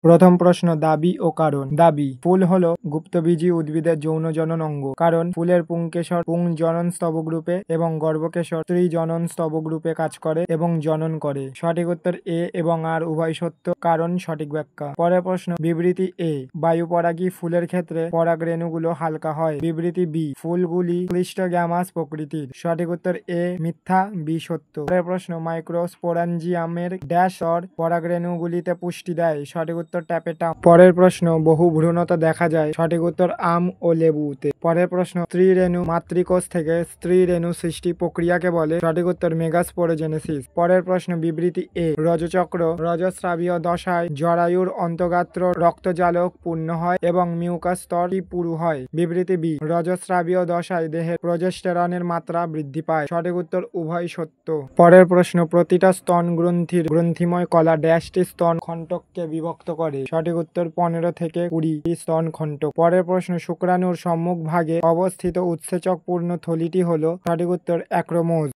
প্রথম প্রশ্ন, দাবি ও কারণ। দাবি: ফুল হলো গুপ্তবীজী উদ্ভিদের যৌন জনন অঙ্গ। কারণ ফুলের পুংকেশর পুংজনন স্তবক রূপে এবং গর্ভকেশর স্ত্রী জনন স্তবক রূপে কাজ করে এবং জনন করে। সঠিক উত্তর এ এবং আর উভয় সত্য। কারণ সঠিক ব্যাখ্যা। পরের প্রশ্ন, বিবৃতি এ: বায়ুপরাগী ফুলের ক্ষেত্রে পরাগরেণুগুলো হালকা হয়। বিবৃতি বি: ফুলগুলি ক্লিষ্ট গ্যামাস প্রকৃতির। সঠিক উত্তর এ মিথ্যা, বি সত্য। পরের প্রশ্ন, মাইক্রোস্পোরাঞ্জিয়ামের ড্যাশ স্তর পরাগরেণুগুলিতে পুষ্টি দেয়। সঠিক উত্তর ট্যাপেটাম। পরের প্রশ্ন, বহু ভ্রূণতা দেখা যায়। সঠিক উত্তর আম ও লেবুতে। পরের প্রশ্ন, স্ত্রী রেণু মাতৃকোষ থেকে স্ত্রী রেণু সৃষ্টি প্রক্রিয়াকে বলে। সঠিক উত্তর মেগাস্পোরোজেনেসিস। পরের প্রশ্ন, বিবৃতি এ: রজচক্র রজস্রাবীয় দশায় জরায়ুর অন্তঃগাত্র রক্তজালক পূর্ণ হয় এবং মিউকাস স্তরটি পুরু হয়। বিবৃতি বি: রজস্রাবীয় দশায় দেহের প্রোজেস্টেরনের মাত্রা বৃদ্ধি পায়। সঠিক উত্তর উভয় সত্য। পরের প্রশ্ন, প্রতিটা স্তন গ্রন্থির গ্রন্থিময় কলা ড্যাশটি স্তন খণ্ডককে বিভক্ত করে। সঠিক উত্তর 15 থেকে 20টি স্তন খণ্ডক। পরের প্রশ্ন, শুক্রাণুর সম্মুখ ভাগে অবস্থিত উৎসেচক পূর্ণ থলিটি হল। সঠিক উত্তর অ্যাক্রোমোজ।